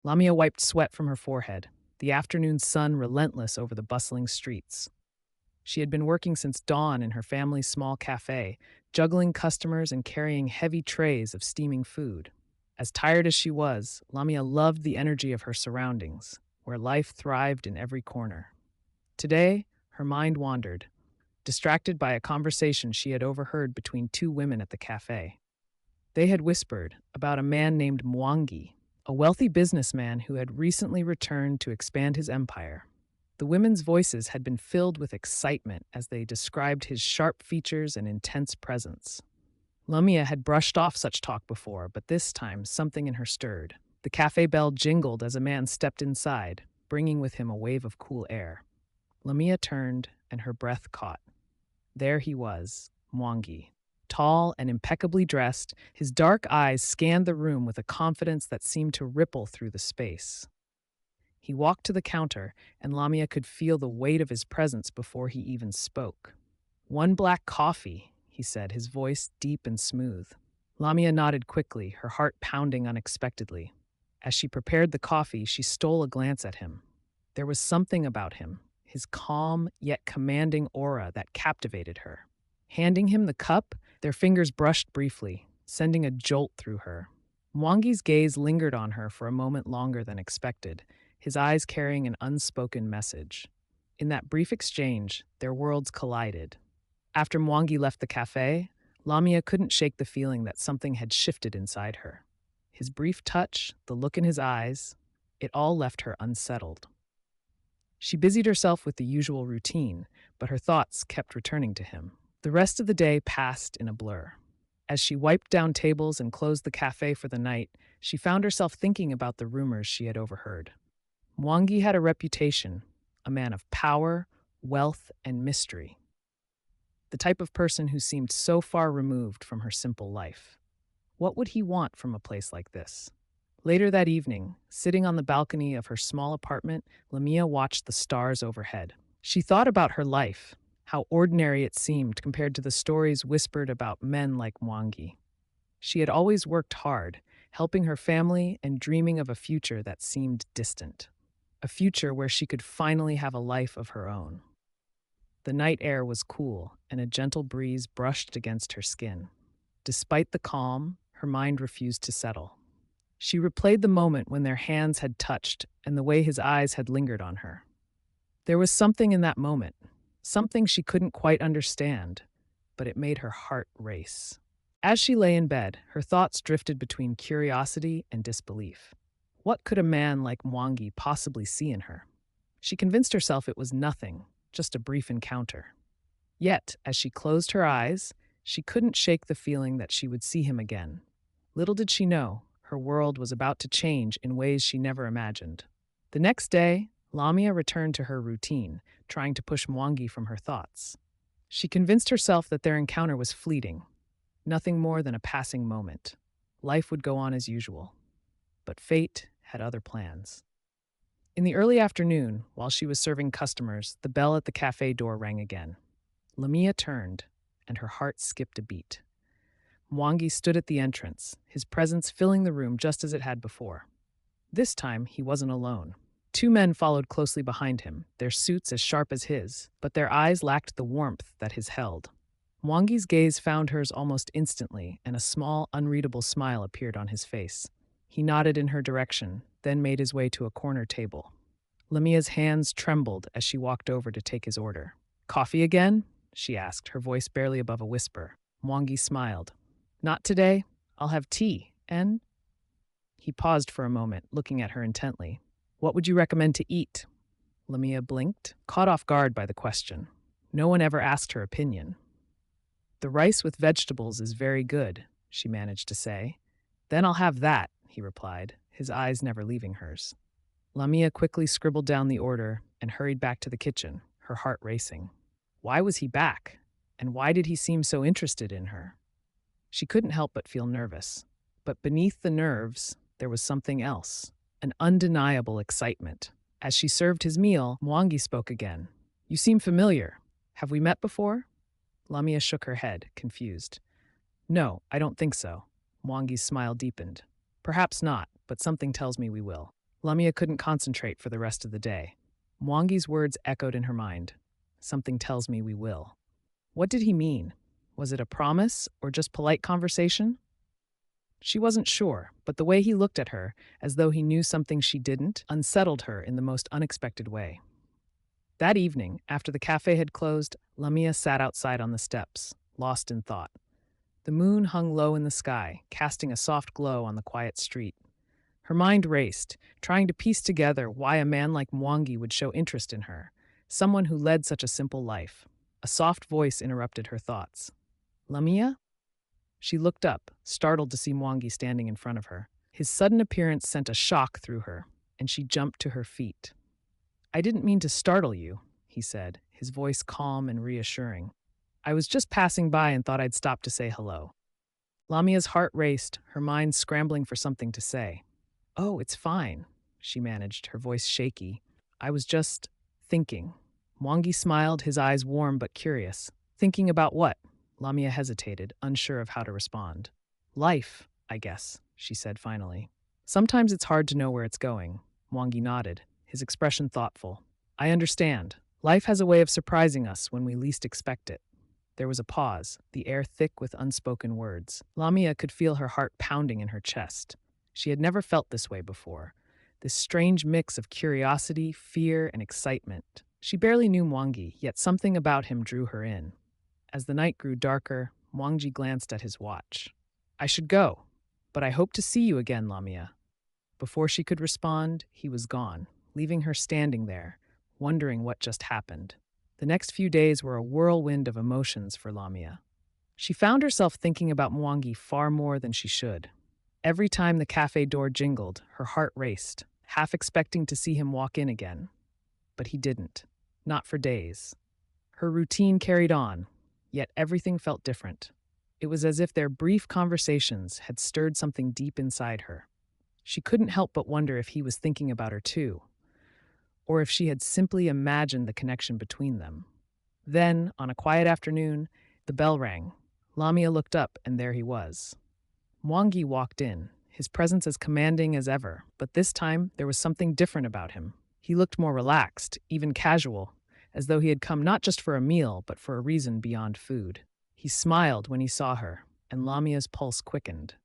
Lamia wiped sweat from her forehead, the afternoon sun relentless over the bustling streets. She had been working since dawn in her family's small cafe, juggling customers and carrying heavy trays of steaming food. As tired as she was, Lamia loved the energy of her surroundings, where life thrived in every corner. Today, her mind wandered, distracted by a conversation she had overheard between two women at the cafe. They had whispered about a man named Mwangi, a wealthy businessman who had recently returned to expand his empire. The women's voices had been filled with excitement as they described his sharp features and intense presence. Lamia had brushed off such talk before, but this time something in her stirred. The cafe bell jingled as a man stepped inside, bringing with him a wave of cool air. Lamia turned, and her breath caught. There he was, Mwangi. Tall and impeccably dressed, his dark eyes scanned the room with a confidence that seemed to ripple through the space. He walked to the counter, and Lamia could feel the weight of his presence before he even spoke. "One black coffee," he said, his voice deep and smooth. Lamia nodded quickly, her heart pounding unexpectedly. As she prepared the coffee, she stole a glance at him. There was something about him, his calm yet commanding aura, that captivated her. Handing him the cup, their fingers brushed briefly, sending a jolt through her. Mwangi's gaze lingered on her for a moment longer than expected, his eyes carrying an unspoken message. In that brief exchange, their worlds collided. After Mwangi left the cafe, Lamia couldn't shake the feeling that something had shifted inside her. His brief touch, the look in his eyes, it all left her unsettled. She busied herself with the usual routine, but her thoughts kept returning to him. The rest of the day passed in a blur. As she wiped down tables and closed the cafe for the night, she found herself thinking about the rumors she had overheard. Mwangi had a reputation, a man of power, wealth, and mystery. The type of person who seemed so far removed from her simple life. What would he want from a place like this? Later that evening, sitting on the balcony of her small apartment, Lamia watched the stars overhead. She thought about her life, how ordinary it seemed compared to the stories whispered about men like Mwangi. She had always worked hard, helping her family and dreaming of a future that seemed distant. A future where she could finally have a life of her own. The night air was cool, and a gentle breeze brushed against her skin. Despite the calm, her mind refused to settle. She replayed the moment when their hands had touched and the way his eyes had lingered on her. There was something in that moment, something she couldn't quite understand, but it made her heart race. As she lay in bed, her thoughts drifted between curiosity and disbelief. What could a man like Mwangi possibly see in her? She convinced herself it was nothing, just a brief encounter. Yet, as she closed her eyes, she couldn't shake the feeling that she would see him again. Little did she know, her world was about to change in ways she never imagined. The next day, Lamia returned to her routine, trying to push Mwangi from her thoughts. She convinced herself that their encounter was fleeting, nothing more than a passing moment. Life would go on as usual. But fate had other plans. In the early afternoon, while she was serving customers, the bell at the cafe door rang again. Lamia turned, and her heart skipped a beat. Mwangi stood at the entrance, his presence filling the room just as it had before. This time, he wasn't alone. Two men followed closely behind him, their suits as sharp as his, but their eyes lacked the warmth that his held. Mwangi's gaze found hers almost instantly, and a small, unreadable smile appeared on his face. He nodded in her direction, then made his way to a corner table. Lamia's hands trembled as she walked over to take his order. "Coffee again?" she asked, her voice barely above a whisper. Mwangi smiled. "Not today. I'll have tea, and—" He paused for a moment, looking at her intently. "What would you recommend to eat?" Lamia blinked, caught off guard by the question. No one ever asked her opinion. "The rice with vegetables is very good," she managed to say. "Then I'll have that," he replied, his eyes never leaving hers. Lamia quickly scribbled down the order and hurried back to the kitchen, her heart racing. Why was he back? And why did he seem so interested in her? She couldn't help but feel nervous. But beneath the nerves, there was something else, an undeniable excitement. As she served his meal, Mwangi spoke again. "You seem familiar. Have we met before?" Lamia shook her head, confused. "No, I don't think so." Mwangi's smile deepened. "Perhaps not, but something tells me we will." Lamia couldn't concentrate for the rest of the day. Mwangi's words echoed in her mind. Something tells me we will. What did he mean? Was it a promise or just polite conversation? She wasn't sure, but the way he looked at her, as though he knew something she didn't, unsettled her in the most unexpected way. That evening, after the cafe had closed, Lamia sat outside on the steps, lost in thought. The moon hung low in the sky, casting a soft glow on the quiet street. Her mind raced, trying to piece together why a man like Mwangi would show interest in her, someone who led such a simple life. A soft voice interrupted her thoughts. Lamia? She looked up, startled to see Mwangi standing in front of her. His sudden appearance sent a shock through her, and she jumped to her feet. I didn't mean to startle you, he said, his voice calm and reassuring. I was just passing by and thought I'd stop to say hello. Lamia's heart raced, her mind scrambling for something to say. Oh, it's fine, she managed, her voice shaky. I was just thinking. Mwangi smiled, his eyes warm but curious. Thinking about what? Lamia hesitated, unsure of how to respond. Life, I guess, she said finally. Sometimes it's hard to know where it's going. Mwangi nodded, his expression thoughtful. I understand. Life has a way of surprising us when we least expect it. There was a pause, the air thick with unspoken words. Lamia could feel her heart pounding in her chest. She had never felt this way before. This strange mix of curiosity, fear, and excitement. She barely knew Mwangi, yet something about him drew her in. As the night grew darker, Mwangi glanced at his watch. I should go, but I hope to see you again, Lamia. Before she could respond, he was gone, leaving her standing there, wondering what just happened. The next few days were a whirlwind of emotions for Lamia. She found herself thinking about Mwangi far more than she should. Every time the cafe door jingled, her heart raced, half expecting to see him walk in again. But he didn't. Not for days. Her routine carried on, yet everything felt different. It was as if their brief conversations had stirred something deep inside her. She couldn't help but wonder if he was thinking about her too, or if she had simply imagined the connection between them. Then, on a quiet afternoon, the bell rang. Lamia looked up, and there he was. Mwangi walked in, his presence as commanding as ever, but this time there was something different about him. He looked more relaxed, even casual, as though he had come not just for a meal, but for a reason beyond food. He smiled when he saw her, and Lamia's pulse quickened.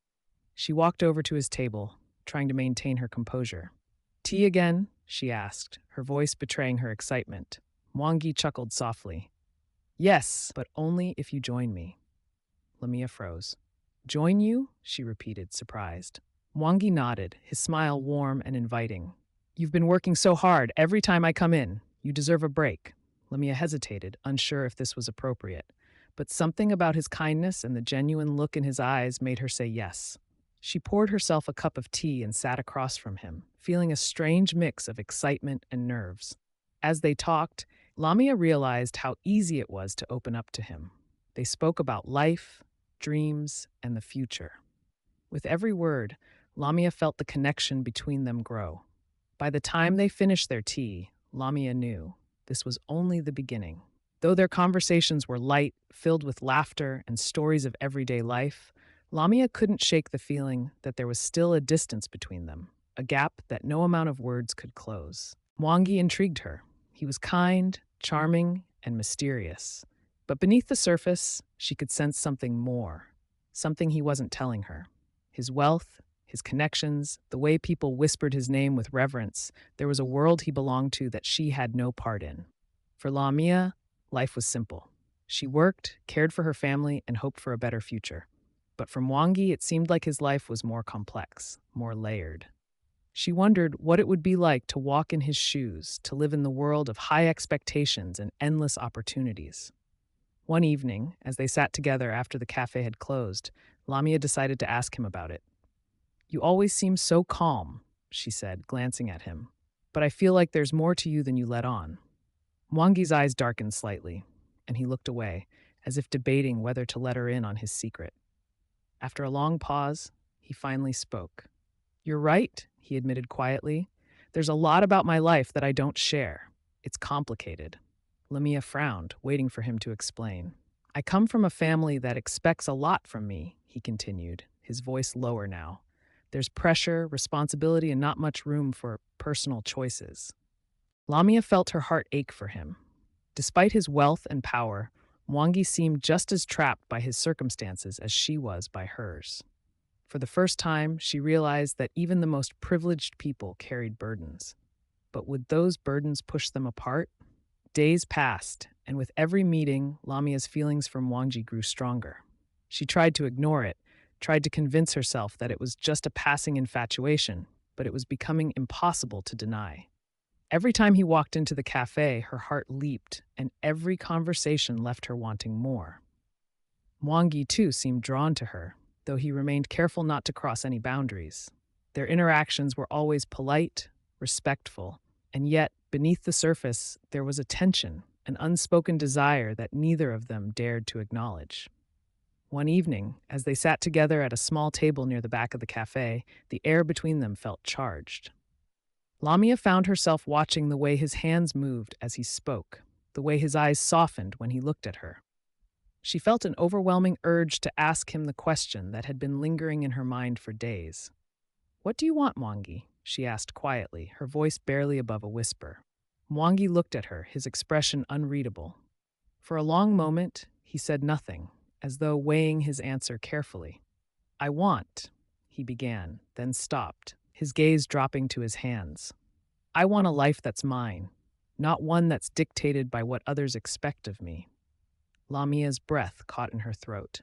She walked over to his table, trying to maintain her composure. Tea again? She asked, her voice betraying her excitement. Mwangi chuckled softly. Yes, but only if you join me. Lamia froze. Join you? She repeated, surprised. Mwangi nodded, his smile warm and inviting. You've been working so hard every time I come in. You deserve a break. Lamia hesitated, unsure if this was appropriate. But something about his kindness and the genuine look in his eyes made her say yes. She poured herself a cup of tea and sat across from him, feeling a strange mix of excitement and nerves. As they talked, Lamia realized how easy it was to open up to him. They spoke about life, dreams, and the future. With every word, Lamia felt the connection between them grow. By the time they finished their tea, Lamia knew this was only the beginning. Though their conversations were light, filled with laughter and stories of everyday life, Lamia couldn't shake the feeling that there was still a distance between them, a gap that no amount of words could close. Mwangi intrigued her. He was kind, charming, and mysterious. But beneath the surface, she could sense something more, something he wasn't telling her. His wealth, his connections, the way people whispered his name with reverence, there was a world he belonged to that she had no part in. For Lamia, life was simple. She worked, cared for her family, and hoped for a better future. But for Mwangi, it seemed like his life was more complex, more layered. She wondered what it would be like to walk in his shoes, to live in the world of high expectations and endless opportunities. One evening, as they sat together after the cafe had closed, Lamia decided to ask him about it. You always seem so calm, she said, glancing at him. But I feel like there's more to you than you let on. Mwangi's eyes darkened slightly, and he looked away, as if debating whether to let her in on his secret. After a long pause, he finally spoke. You're right, he admitted quietly. There's a lot about my life that I don't share. It's complicated. Lamia frowned, waiting for him to explain. I come from a family that expects a lot from me, he continued, his voice lower now. There's pressure, responsibility, and not much room for personal choices. Lamia felt her heart ache for him. Despite his wealth and power, Mwangi seemed just as trapped by his circumstances as she was by hers. For the first time, she realized that even the most privileged people carried burdens. But would those burdens push them apart? Days passed, and with every meeting, Lamia's feelings for Mwangi grew stronger. She tried to ignore it, tried to convince herself that it was just a passing infatuation, but it was becoming impossible to deny. Every time he walked into the cafe, her heart leaped, and every conversation left her wanting more. Mwangi, too, seemed drawn to her, though he remained careful not to cross any boundaries. Their interactions were always polite, respectful, and yet, beneath the surface, there was a tension, an unspoken desire that neither of them dared to acknowledge. One evening, as they sat together at a small table near the back of the cafe, the air between them felt charged. Lamia found herself watching the way his hands moved as he spoke, the way his eyes softened when he looked at her. She felt an overwhelming urge to ask him the question that had been lingering in her mind for days. "What do you want, Mwangi?" she asked quietly, her voice barely above a whisper. Mwangi looked at her, his expression unreadable. For a long moment, he said nothing, as though weighing his answer carefully. "I want," he began, then stopped, his gaze dropping to his hands. "I want a life that's mine, not one that's dictated by what others expect of me." Lamia's breath caught in her throat.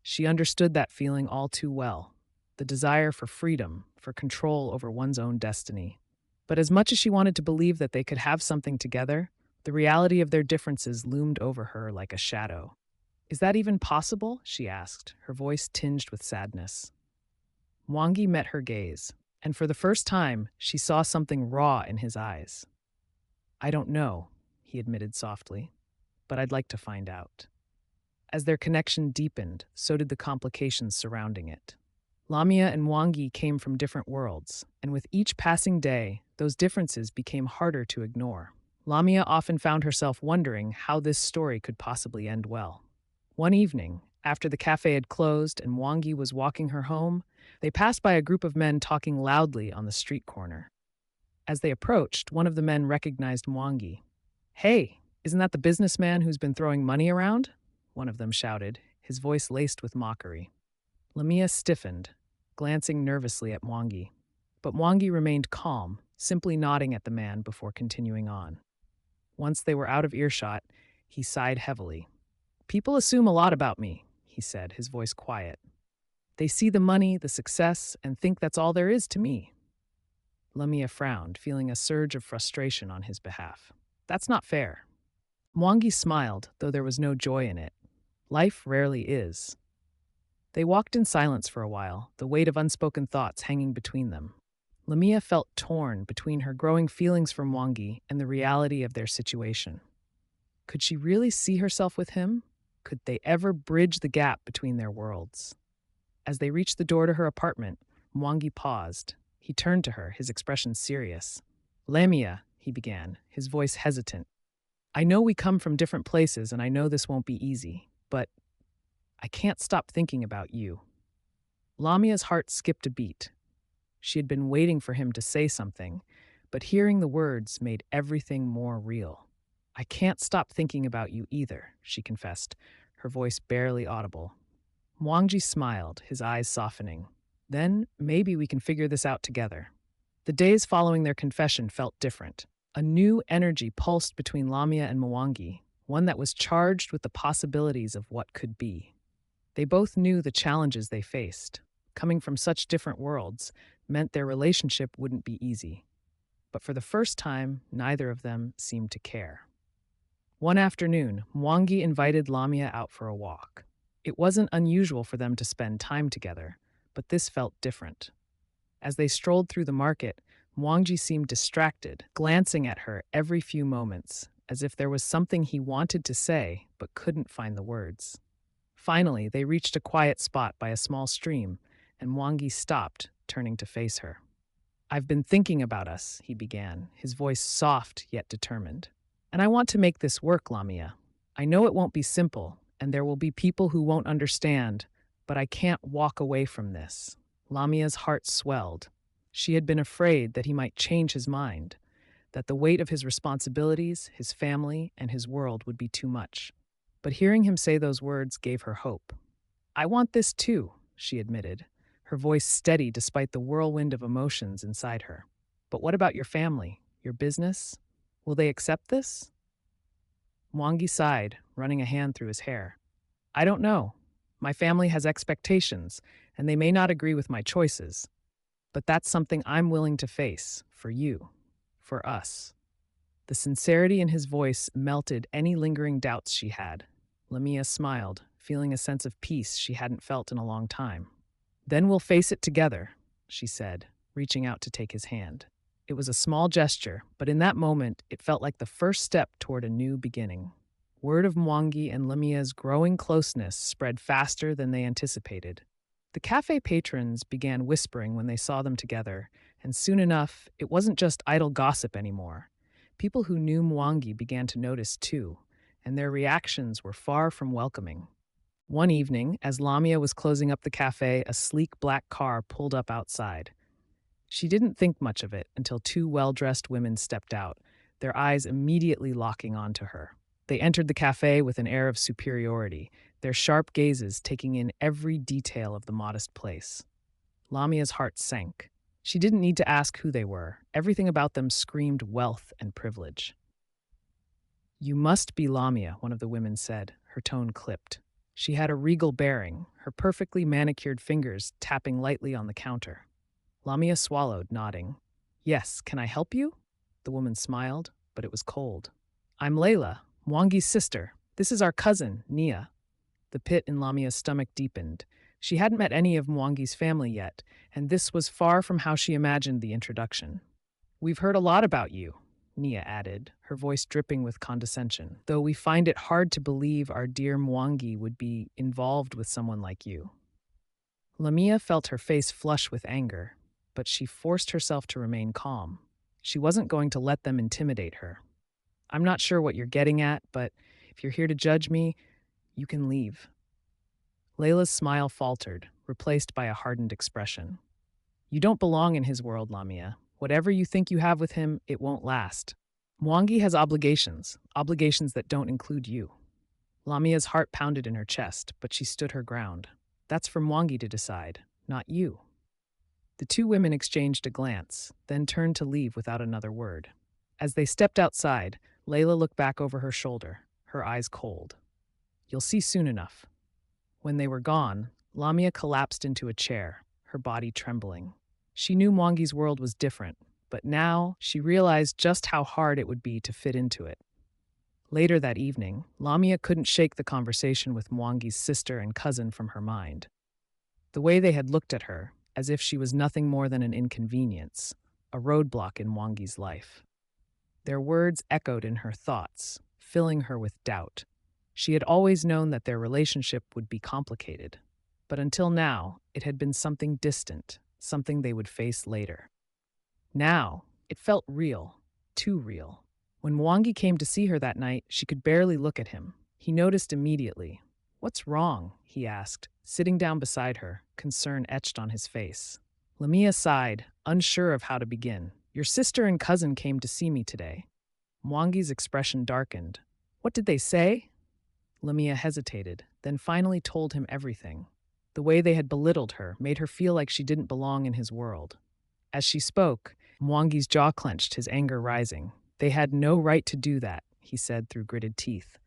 She understood that feeling all too well, the desire for freedom, for control over one's own destiny. But as much as she wanted to believe that they could have something together, the reality of their differences loomed over her like a shadow. "Is that even possible?" she asked, her voice tinged with sadness. Mwangi met her gaze, and for the first time, she saw something raw in his eyes. "I don't know," he admitted softly, "but I'd like to find out." As their connection deepened, so did the complications surrounding it. Lamia and Mwangi came from different worlds, and with each passing day, those differences became harder to ignore. Lamia often found herself wondering how this story could possibly end well. One evening, after the cafe had closed and Mwangi was walking her home, they passed by a group of men talking loudly on the street corner. As they approached, one of the men recognized Mwangi. "Hey, isn't that the businessman who's been throwing money around?" one of them shouted, his voice laced with mockery. Lamia stiffened, glancing nervously at Mwangi. But Mwangi remained calm, simply nodding at the man before continuing on. Once they were out of earshot, he sighed heavily. "People assume a lot about me," he said, his voice quiet. "They see the money, the success, and think that's all there is to me." Lamia frowned, feeling a surge of frustration on his behalf. "That's not fair." Mwangi smiled, though there was no joy in it. Life rarely is. They walked in silence for a while, the weight of unspoken thoughts hanging between them. Lamia felt torn between her growing feelings for Mwangi and the reality of their situation. Could she really see herself with him? Could they ever bridge the gap between their worlds? As they reached the door to her apartment, Mwangi paused. He turned to her, his expression serious. "Lamia," he began, his voice hesitant. "I know we come from different places and I know this won't be easy, but I can't stop thinking about you." Lamia's heart skipped a beat. She had been waiting for him to say something, but hearing the words made everything more real. "I can't stop thinking about you either," she confessed, her voice barely audible. Mwangi smiled, his eyes softening. "Then maybe we can figure this out together." The days following their confession felt different. A new energy pulsed between Lamia and Mwangi, one that was charged with the possibilities of what could be. They both knew the challenges they faced. Coming from such different worlds meant their relationship wouldn't be easy. But for the first time, neither of them seemed to care. One afternoon, Mwangi invited Lamia out for a walk. It wasn't unusual for them to spend time together, but this felt different. As they strolled through the market, Mwangi seemed distracted, glancing at her every few moments, as if there was something he wanted to say but couldn't find the words. Finally, they reached a quiet spot by a small stream, and Mwangi stopped, turning to face her. "I've been thinking about us," he began, his voice soft yet determined. "And I want to make this work, Lamia. I know it won't be simple, and there will be people who won't understand, but I can't walk away from this." Lamia's heart swelled. She had been afraid that he might change his mind, that the weight of his responsibilities, his family, and his world would be too much. But hearing him say those words gave her hope. I want this too, she admitted, her voice steady despite the whirlwind of emotions inside her. But what about your family, your business? Will they accept this? Mwangi sighed, running a hand through his hair. I don't know. My family has expectations, and they may not agree with my choices. But that's something I'm willing to face, for you, for us. The sincerity in his voice melted any lingering doubts she had. Lamia smiled, feeling a sense of peace she hadn't felt in a long time. Then we'll face it together, she said, reaching out to take his hand. It was a small gesture, but in that moment, it felt like the first step toward a new beginning. Word of Mwangi and Lamia's growing closeness spread faster than they anticipated. The cafe patrons began whispering when they saw them together, and soon enough, it wasn't just idle gossip anymore. People who knew Mwangi began to notice too, and their reactions were far from welcoming. One evening, as Lamia was closing up the cafe, a sleek black car pulled up outside. She didn't think much of it until two well-dressed women stepped out, their eyes immediately locking onto her. They entered the cafe with an air of superiority, their sharp gazes taking in every detail of the modest place. Lamia's heart sank. She didn't need to ask who they were. Everything about them screamed wealth and privilege. You must be Lamia, one of the women said, her tone clipped. She had a regal bearing, her perfectly manicured fingers tapping lightly on the counter. Lamia swallowed, nodding. Yes, can I help you? The woman smiled, but it was cold. I'm Layla, Mwangi's sister. This is our cousin, Nia. The pit in Lamia's stomach deepened. She hadn't met any of Mwangi's family yet, and this was far from how she imagined the introduction. We've heard a lot about you, Nia added, her voice dripping with condescension, though we find it hard to believe our dear Mwangi would be involved with someone like you. Lamia felt her face flush with anger, but she forced herself to remain calm. She wasn't going to let them intimidate her. I'm not sure what you're getting at, but if you're here to judge me, you can leave. Layla's smile faltered, replaced by a hardened expression. You don't belong in his world, Lamia. Whatever you think you have with him, it won't last. Mwangi has obligations that don't include you. Lamia's heart pounded in her chest, but she stood her ground. That's for Mwangi to decide, not you. The two women exchanged a glance, then turned to leave without another word. As they stepped outside, Layla looked back over her shoulder, her eyes cold. You'll see soon enough. When they were gone, Lamia collapsed into a chair, her body trembling. She knew Mwangi's world was different, but now she realized just how hard it would be to fit into it. Later that evening, Lamia couldn't shake the conversation with Mwangi's sister and cousin from her mind. The way they had looked at her, as if she was nothing more than an inconvenience, a roadblock in Mwangi's life. Their words echoed in her thoughts, filling her with doubt. She had always known that their relationship would be complicated, but until now, it had been something distant, something they would face later. Now, it felt real, too real. When Mwangi came to see her that night, she could barely look at him. He noticed immediately. What's wrong? He asked, sitting down beside her, concern etched on his face. Lamia sighed, unsure of how to begin. Your sister and cousin came to see me today. Mwangi's expression darkened. What did they say? Lamia hesitated, then finally told him everything. The way they had belittled her made her feel like she didn't belong in his world. As she spoke, Mwangi's jaw clenched, his anger rising. They had no right to do that, he said through gritted teeth.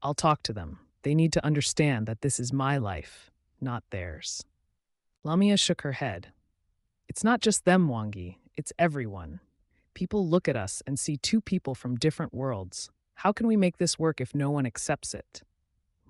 I'll talk to them. They need to understand that this is my life, not theirs. Lamia shook her head. It's not just them, Mwangi. It's everyone. People look at us and see two people from different worlds. How can we make this work if no one accepts it?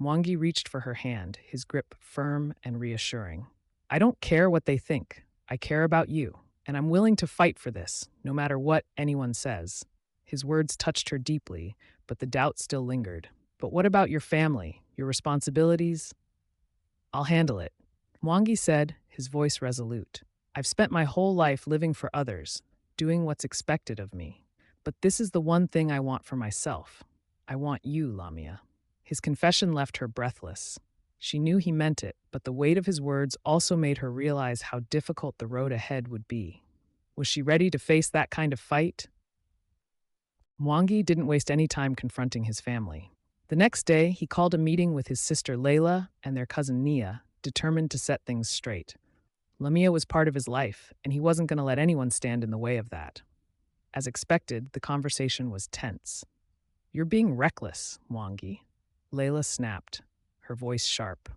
Mwangi reached for her hand, his grip firm and reassuring. I don't care what they think. I care about you, and I'm willing to fight for this, no matter what anyone says. His words touched her deeply, but the doubt still lingered. But what about your family, your responsibilities? I'll handle it, Mwangi said, his voice resolute. I've spent my whole life living for others, doing what's expected of me. But this is the one thing I want for myself. I want you, Lamia. His confession left her breathless. She knew he meant it, but the weight of his words also made her realize how difficult the road ahead would be. Was she ready to face that kind of fight? Mwangi didn't waste any time confronting his family. The next day, he called a meeting with his sister Layla and their cousin Nia, determined to set things straight. Lamia was part of his life, and he wasn't going to let anyone stand in the way of that. As expected, the conversation was tense. "You're being reckless, Mwangi," Layla snapped, her voice sharp.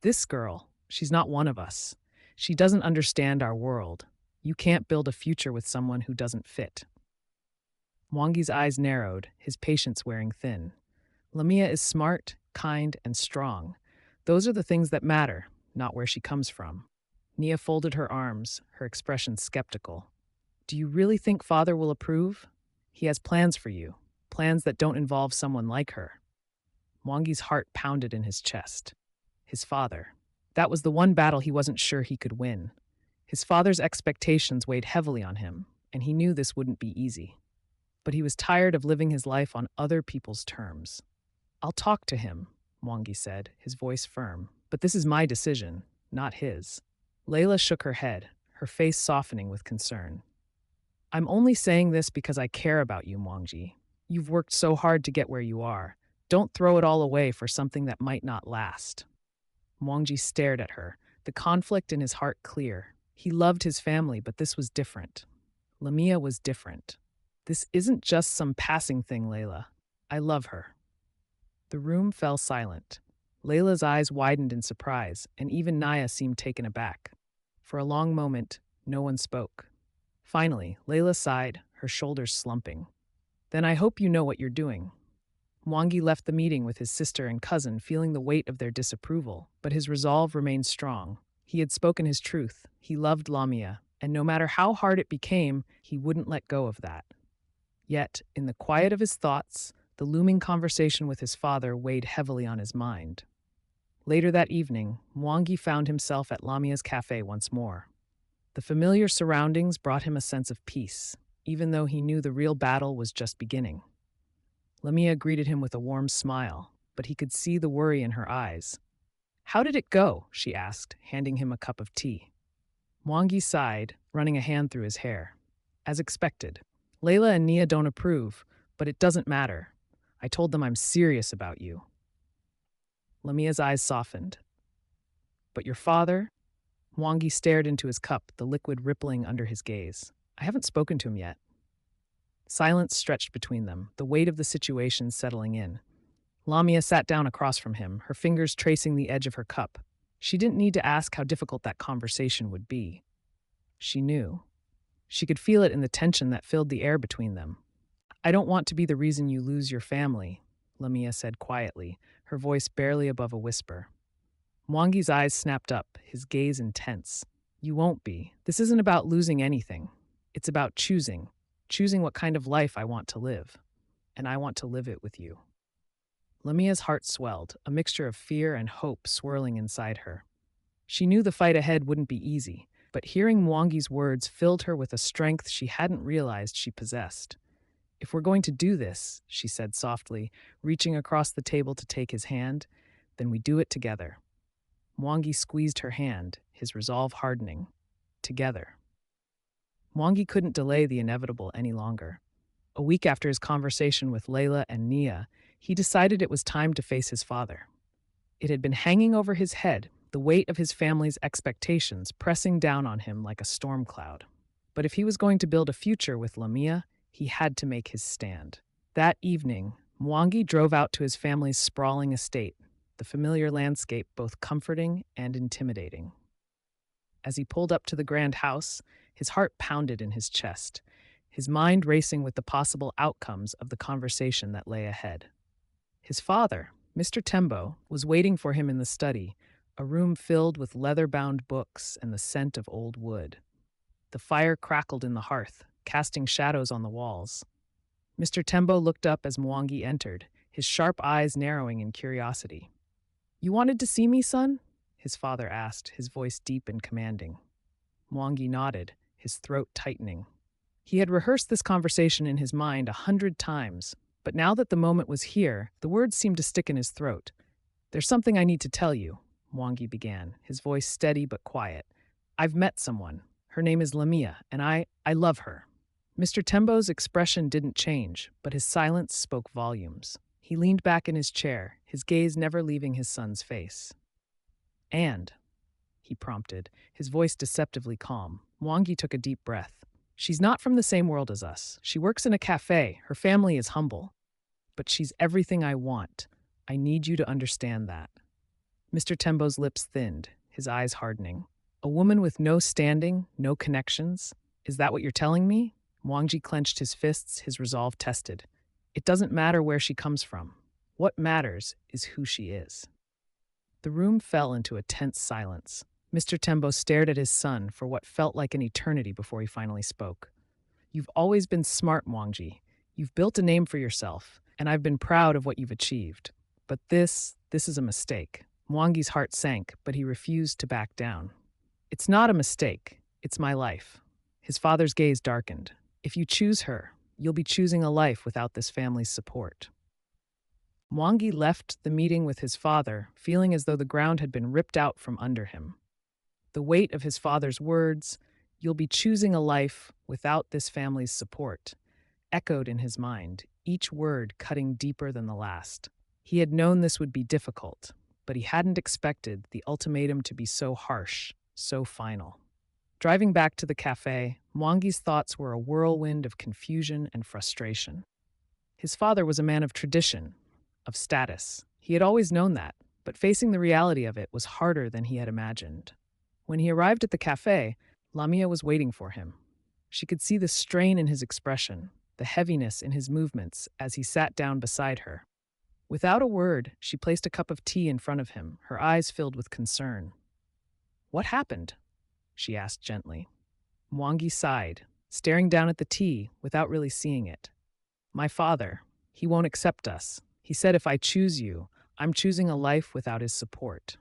"This girl, she's not one of us. She doesn't understand our world. You can't build a future with someone who doesn't fit." Mwangi's eyes narrowed, his patience wearing thin. Lamia is smart, kind, and strong. Those are the things that matter, not where she comes from. Nia folded her arms, her expression skeptical. "Do you really think father will approve? He has plans for you, plans that don't involve someone like her." Mwangi's heart pounded in his chest. His father. That was the one battle he wasn't sure he could win. His father's expectations weighed heavily on him, and he knew this wouldn't be easy. But he was tired of living his life on other people's terms. "I'll talk to him," Mwangi said, his voice firm. "But this is my decision, not his." Layla shook her head, her face softening with concern. "I'm only saying this because I care about you, Mwangi. You've worked so hard to get where you are. Don't throw it all away for something that might not last." Mwangi stared at her, the conflict in his heart clear. He loved his family, but this was different. Lamia was different. "This isn't just some passing thing, Layla. I love her." The room fell silent. Layla's eyes widened in surprise, and even Naya seemed taken aback. For a long moment, no one spoke. Finally, Layla sighed, her shoulders slumping. "Then I hope you know what you're doing." Mwangi left the meeting with his sister and cousin, feeling the weight of their disapproval, but his resolve remained strong. He had spoken his truth. He loved Lamia, and no matter how hard it became, he wouldn't let go of that. Yet, in the quiet of his thoughts, the looming conversation with his father weighed heavily on his mind. Later that evening, Mwangi found himself at Lamia's cafe once more. The familiar surroundings brought him a sense of peace, even though he knew the real battle was just beginning. Lamia greeted him with a warm smile, but he could see the worry in her eyes. "How did it go?" she asked, handing him a cup of tea. Mwangi sighed, running a hand through his hair. "As expected. Layla and Nia don't approve, but it doesn't matter. I told them I'm serious about you." Lamia's eyes softened. "But your father?" Mwangi stared into his cup, the liquid rippling under his gaze. "I haven't spoken to him yet." Silence stretched between them, the weight of the situation settling in. Lamia sat down across from him, her fingers tracing the edge of her cup. She didn't need to ask how difficult that conversation would be. She knew. She could feel it in the tension that filled the air between them. "I don't want to be the reason you lose your family," Lamia said quietly, her voice barely above a whisper. Mwangi's eyes snapped up, his gaze intense. "You won't be. This isn't about losing anything. It's about choosing what kind of life I want to live. And I want to live it with you." Lamia's heart swelled, a mixture of fear and hope swirling inside her. She knew the fight ahead wouldn't be easy, but hearing Mwangi's words filled her with a strength she hadn't realized she possessed. "If we're going to do this," she said softly, reaching across the table to take his hand, "then we do it together." Mwangi squeezed her hand, his resolve hardening. Together. Mwangi couldn't delay the inevitable any longer. A week after his conversation with Layla and Nia, he decided it was time to face his father. It had been hanging over his head, the weight of his family's expectations pressing down on him like a storm cloud. But if he was going to build a future with Lamia, he had to make his stand. That evening, Mwangi drove out to his family's sprawling estate, the familiar landscape both comforting and intimidating. As he pulled up to the grand house, his heart pounded in his chest, his mind racing with the possible outcomes of the conversation that lay ahead. His father, Mr. Tembo, was waiting for him in the study, a room filled with leather-bound books and the scent of old wood. The fire crackled in the hearth, casting shadows on the walls. Mr. Tembo looked up as Mwangi entered, his sharp eyes narrowing in curiosity. "You wanted to see me, son?" his father asked, his voice deep and commanding. Mwangi nodded, his throat tightening. He had rehearsed this conversation in his mind 100 times, but now that the moment was here, the words seemed to stick in his throat. There's something I need to tell you, Mwangi began, his voice steady but quiet. I've met someone. Her name is Lamia, and I love her. Mr. Tembo's expression didn't change, but his silence spoke volumes. He leaned back in his chair, his gaze never leaving his son's face. And, he prompted, his voice deceptively calm. Mwangi took a deep breath. She's not from the same world as us. She works in a cafe. Her family is humble. But she's everything I want. I need you to understand that. Mr. Tembo's lips thinned, his eyes hardening. A woman with no standing, no connections? Is that what you're telling me? Mwangi clenched his fists, his resolve tested. It doesn't matter where she comes from. What matters is who she is. The room fell into a tense silence. Mr. Tembo stared at his son for what felt like an eternity before he finally spoke. You've always been smart, Mwangi. You've built a name for yourself, and I've been proud of what you've achieved. But this is a mistake. Mwangi's heart sank, but he refused to back down. It's not a mistake. It's my life. His father's gaze darkened. If you choose her, you'll be choosing a life without this family's support. Mwangi left the meeting with his father, feeling as though the ground had been ripped out from under him. The weight of his father's words, "You'll be choosing a life without this family's support," echoed in his mind, each word cutting deeper than the last. He had known this would be difficult, but he hadn't expected the ultimatum to be so harsh, so final. Driving back to the cafe, Mwangi's thoughts were a whirlwind of confusion and frustration. His father was a man of tradition, of status. He had always known that, but facing the reality of it was harder than he had imagined. When he arrived at the cafe, Lamia was waiting for him. She could see the strain in his expression, the heaviness in his movements as he sat down beside her. Without a word, she placed a cup of tea in front of him, her eyes filled with concern. "What happened?" she asked gently. Mwangi sighed, staring down at the tea without really seeing it. "My father, he won't accept us. He said if I choose you, I'm choosing a life without his support."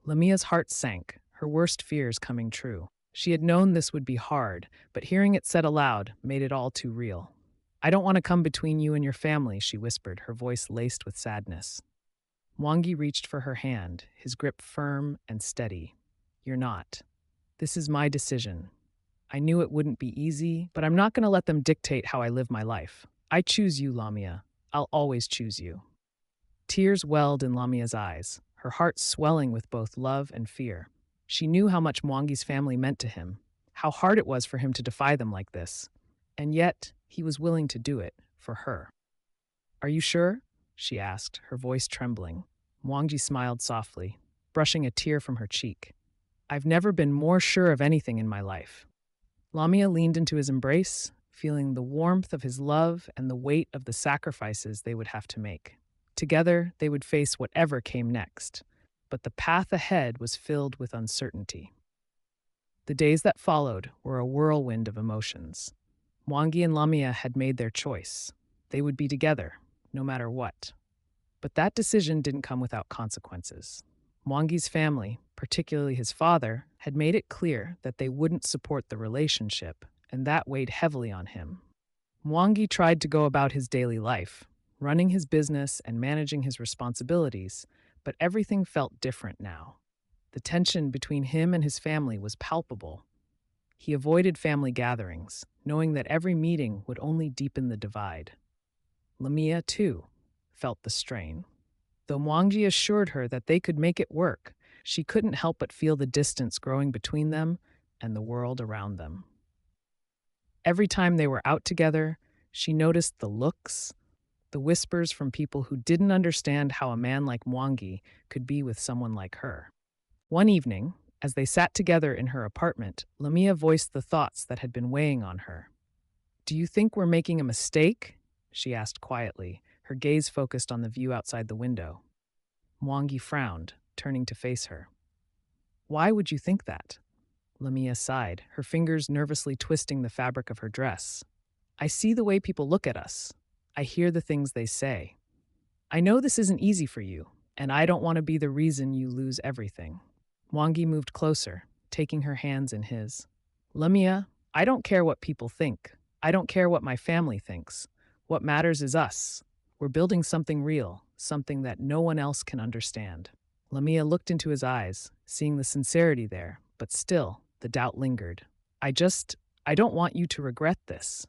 Lamia's heart sank, her worst fears coming true. She had known this would be hard, but hearing it said aloud made it all too real. "I don't want to come between you and your family," she whispered, her voice laced with sadness. Mwangi reached for her hand, his grip firm and steady. "You're not. This is my decision. I knew it wouldn't be easy, but I'm not going to let them dictate how I live my life. I choose you, Lamia. I'll always choose you." Tears welled in Lamia's eyes, her heart swelling with both love and fear. She knew how much Mwangi's family meant to him, how hard it was for him to defy them like this. And yet, he was willing to do it, for her. "Are you sure?" she asked, her voice trembling. Mwangi smiled softly, brushing a tear from her cheek. "I've never been more sure of anything in my life." Lamia leaned into his embrace, feeling the warmth of his love and the weight of the sacrifices they would have to make. Together, they would face whatever came next, but the path ahead was filled with uncertainty. The days that followed were a whirlwind of emotions. Mwangi and Lamia had made their choice. They would be together, no matter what. But that decision didn't come without consequences. Mwangi's family, particularly his father, had made it clear that they wouldn't support the relationship, and that weighed heavily on him. Mwangi tried to go about his daily life, running his business and managing his responsibilities, but everything felt different now. The tension between him and his family was palpable. He avoided family gatherings, knowing that every meeting would only deepen the divide. Lamia, too, felt the strain. Though Mwangi assured her that they could make it work, she couldn't help but feel the distance growing between them and the world around them. Every time they were out together, she noticed the looks, the whispers from people who didn't understand how a man like Mwangi could be with someone like her. One evening, as they sat together in her apartment, Lamia voiced the thoughts that had been weighing on her. "Do you think we're making a mistake?" she asked quietly, her gaze focused on the view outside the window. Mwangi frowned, turning to face her. "Why would you think that?" Lamia sighed, her fingers nervously twisting the fabric of her dress. "I see the way people look at us. I hear the things they say. I know this isn't easy for you, and I don't want to be the reason you lose everything." Mwangi moved closer, taking her hands in his. "Lamia, I don't care what people think. I don't care what my family thinks. What matters is us. We're building something real, something that no one else can understand. Lamia looked into his eyes, seeing the sincerity there, but still, the doubt lingered. I just, I don't want you to regret this.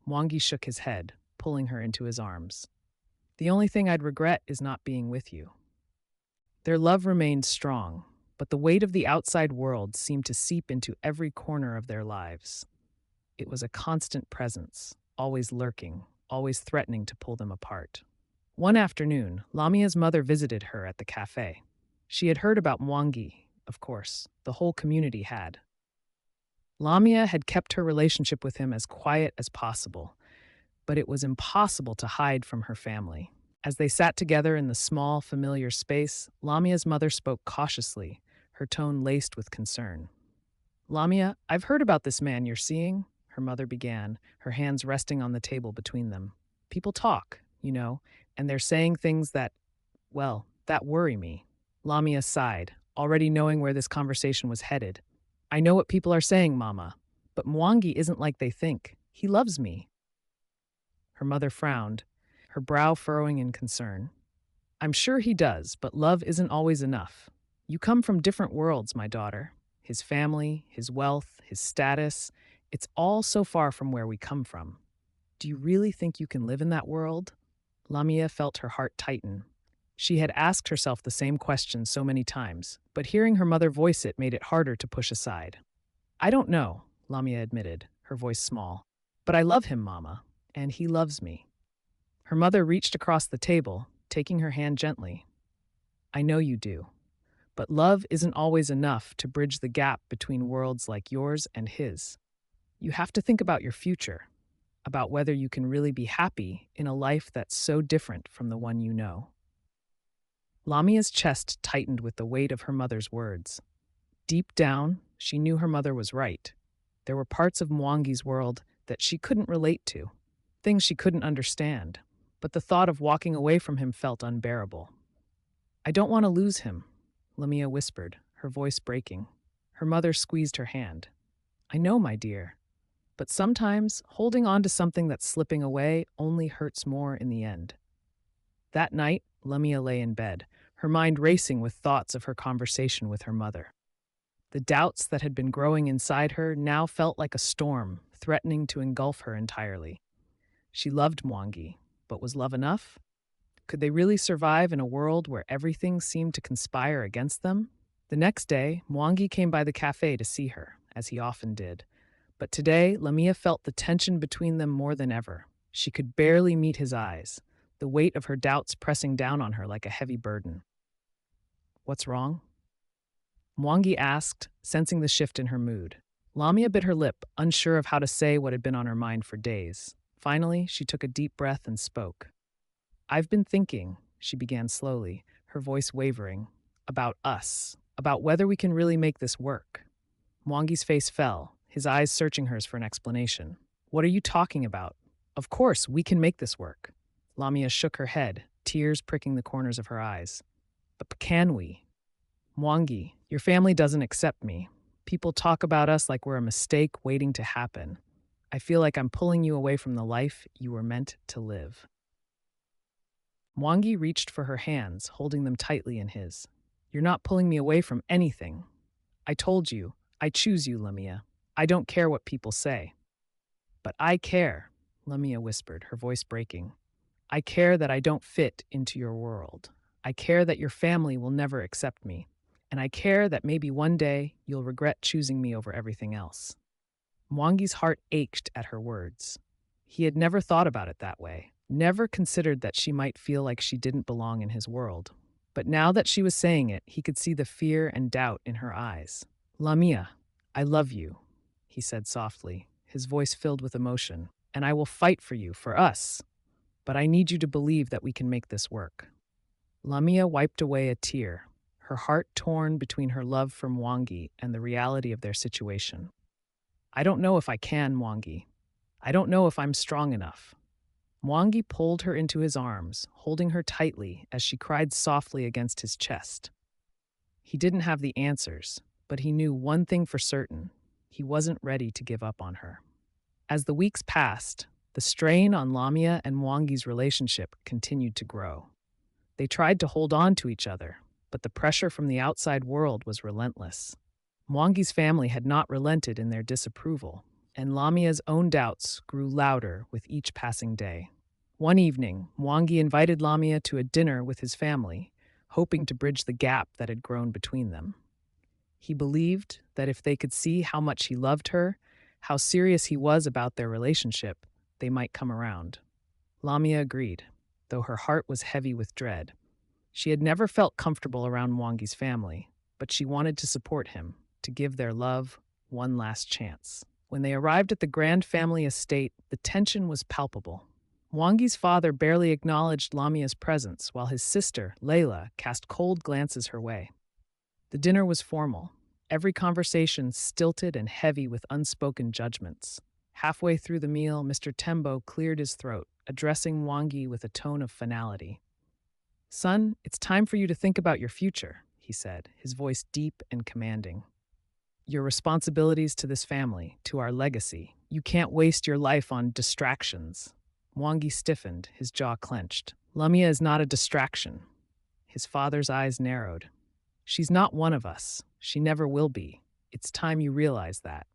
Mwangi shook his head, pulling her into his arms. The only thing I'd regret is not being with you. Their love remained strong, but the weight of the outside world seemed to seep into every corner of their lives. It was a constant presence, always lurking, always threatening to pull them apart. One afternoon, Lamia's mother visited her at the cafe. She had heard about Mwangi, of course, the whole community had. Lamia had kept her relationship with him as quiet as possible, but it was impossible to hide from her family. As they sat together in the small, familiar space, Lamia's mother spoke cautiously, her tone laced with concern. Lamia, I've heard about this man you're seeing, her mother began, her hands resting on the table between them. People talk, and they're saying things that worry me. Lamia sighed, already knowing where this conversation was headed. I know what people are saying, Mama, but Mwangi isn't like they think. He loves me. Her mother frowned, her brow furrowing in concern. I'm sure he does, but love isn't always enough. You come from different worlds, my daughter. His family, his wealth, his status, it's all so far from where we come from. Do you really think you can live in that world? Lamia felt her heart tighten. She had asked herself the same question so many times, but hearing her mother voice it made it harder to push aside. I don't know, Lamia admitted, her voice small. But I love him, Mama, and he loves me. Her mother reached across the table, taking her hand gently. I know you do, but love isn't always enough to bridge the gap between worlds like yours and his. You have to think about your future, about whether you can really be happy in a life that's so different from the one you know. Lamia's chest tightened with the weight of her mother's words. Deep down, she knew her mother was right. There were parts of Mwangi's world that she couldn't relate to, things she couldn't understand, but the thought of walking away from him felt unbearable. I don't want to lose him, Lamia whispered, her voice breaking. Her mother squeezed her hand. I know, my dear, but sometimes holding on to something that's slipping away only hurts more in the end. That night, Lamia lay in bed, her mind racing with thoughts of her conversation with her mother. The doubts that had been growing inside her now felt like a storm, threatening to engulf her entirely. She loved Mwangi, but was love enough? Could they really survive in a world where everything seemed to conspire against them? The next day, Mwangi came by the cafe to see her, as he often did. But today, Lamia felt the tension between them more than ever. She could barely meet his eyes, the weight of her doubts pressing down on her like a heavy burden. What's wrong? Mwangi asked, sensing the shift in her mood. Lamia bit her lip, unsure of how to say what had been on her mind for days. Finally, she took a deep breath and spoke. I've been thinking, she began slowly, her voice wavering, about us, about whether we can really make this work. Mwangi's face fell, his eyes searching hers for an explanation. What are you talking about? Of course, we can make this work. Lamia shook her head, tears pricking the corners of her eyes. But can we? Mwangi, your family doesn't accept me. People talk about us like we're a mistake waiting to happen. I feel like I'm pulling you away from the life you were meant to live. Mwangi reached for her hands, holding them tightly in his. You're not pulling me away from anything. I told you, I choose you, Lamia. I don't care what people say. But I care, Lamia whispered, her voice breaking. I care that I don't fit into your world. I care that your family will never accept me. And I care that maybe one day you'll regret choosing me over everything else. Mwangi's heart ached at her words. He had never thought about it that way, never considered that she might feel like she didn't belong in his world. But now that she was saying it, he could see the fear and doubt in her eyes. Lamia, I love you, he said softly, his voice filled with emotion, and I will fight for you, for us. But I need you to believe that we can make this work. Lamia wiped away a tear, her heart torn between her love for Mwangi and the reality of their situation. I don't know if I can, Mwangi. I don't know if I'm strong enough. Mwangi pulled her into his arms, holding her tightly as she cried softly against his chest. He didn't have the answers, but he knew one thing for certain. He wasn't ready to give up on her. As the weeks passed, the strain on Lamia and Mwangi's relationship continued to grow. They tried to hold on to each other, but the pressure from the outside world was relentless. Mwangi's family had not relented in their disapproval, and Lamia's own doubts grew louder with each passing day. One evening, Mwangi invited Lamia to a dinner with his family, hoping to bridge the gap that had grown between them. He believed that if they could see how much he loved her, how serious he was about their relationship, they might come around. Lamia agreed, though her heart was heavy with dread. She had never felt comfortable around Mwangi's family, but she wanted to support him, to give their love one last chance. When they arrived at the grand family estate, the tension was palpable. Mwangi's father barely acknowledged Lamia's presence, while his sister, Layla, cast cold glances her way. The dinner was formal, every conversation stilted and heavy with unspoken judgments. Halfway through the meal, Mr. Tembo cleared his throat, addressing Mwangi with a tone of finality. "Son, it's time for you to think about your future," he said, his voice deep and commanding. "Your responsibilities to this family, to our legacy. You can't waste your life on distractions." Mwangi stiffened, his jaw clenched. "Lamia is not a distraction." His father's eyes narrowed. "She's not one of us. She never will be. It's time you realize that."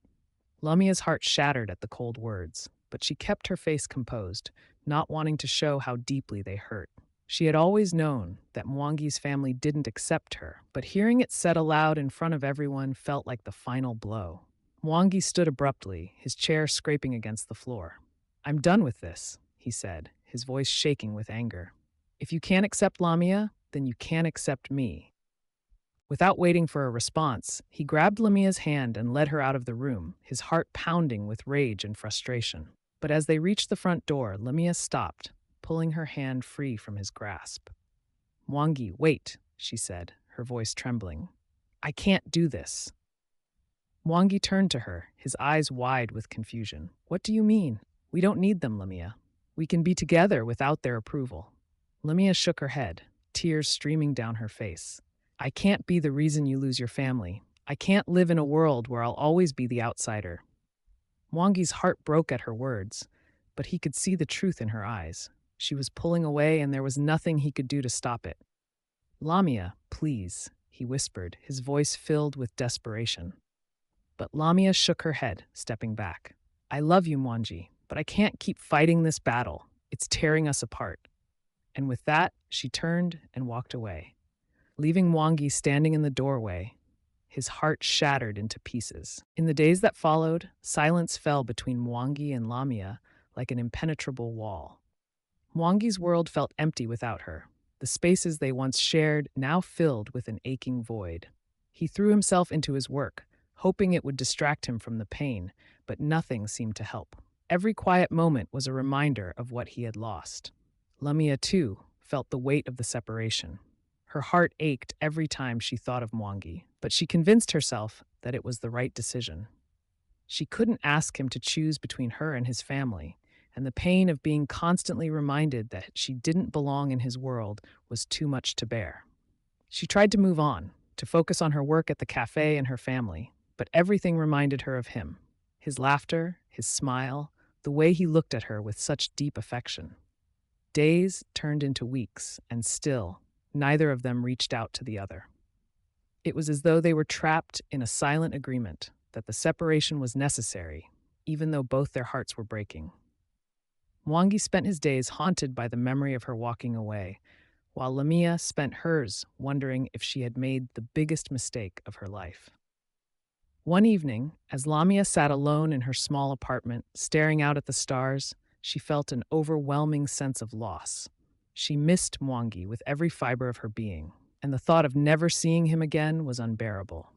Lamia's heart shattered at the cold words, but she kept her face composed, not wanting to show how deeply they hurt. She had always known that Mwangi's family didn't accept her, but hearing it said aloud in front of everyone felt like the final blow. Mwangi stood abruptly, his chair scraping against the floor. "I'm done with this," he said, his voice shaking with anger. "If you can't accept Lamia, then you can't accept me." Without waiting for a response, he grabbed Lamia's hand and led her out of the room, his heart pounding with rage and frustration. But as they reached the front door, Lamia stopped, pulling her hand free from his grasp. "Mwangi, wait," she said, her voice trembling. "I can't do this." Mwangi turned to her, his eyes wide with confusion. "What do you mean? We don't need them, Lamia. We can be together without their approval." Lamia shook her head, tears streaming down her face. "I can't be the reason you lose your family. I can't live in a world where I'll always be the outsider." Mwangi's heart broke at her words, but he could see the truth in her eyes. She was pulling away, and there was nothing he could do to stop it. "Lamia, please," he whispered, his voice filled with desperation. But Lamia shook her head, stepping back. "I love you, Mwangi, but I can't keep fighting this battle. It's tearing us apart." And with that, she turned and walked away, leaving Mwangi standing in the doorway, his heart shattered into pieces. In the days that followed, silence fell between Mwangi and Lamia like an impenetrable wall. Mwangi's world felt empty without her, the spaces they once shared now filled with an aching void. He threw himself into his work, hoping it would distract him from the pain, but nothing seemed to help. Every quiet moment was a reminder of what he had lost. Lamia, too, felt the weight of the separation. Her heart ached every time she thought of Mwangi, but she convinced herself that it was the right decision. She couldn't ask him to choose between her and his family, and the pain of being constantly reminded that she didn't belong in his world was too much to bear. She tried to move on, to focus on her work at the cafe and her family, but everything reminded her of him. His laughter, his smile, the way he looked at her with such deep affection. Days turned into weeks, and still, neither of them reached out to the other. It was as though they were trapped in a silent agreement that the separation was necessary, even though both their hearts were breaking. Mwangi spent his days haunted by the memory of her walking away, while Lamia spent hers wondering if she had made the biggest mistake of her life. One evening, as Lamia sat alone in her small apartment, staring out at the stars, she felt an overwhelming sense of loss. She missed Mwangi with every fiber of her being, and the thought of never seeing him again was unbearable.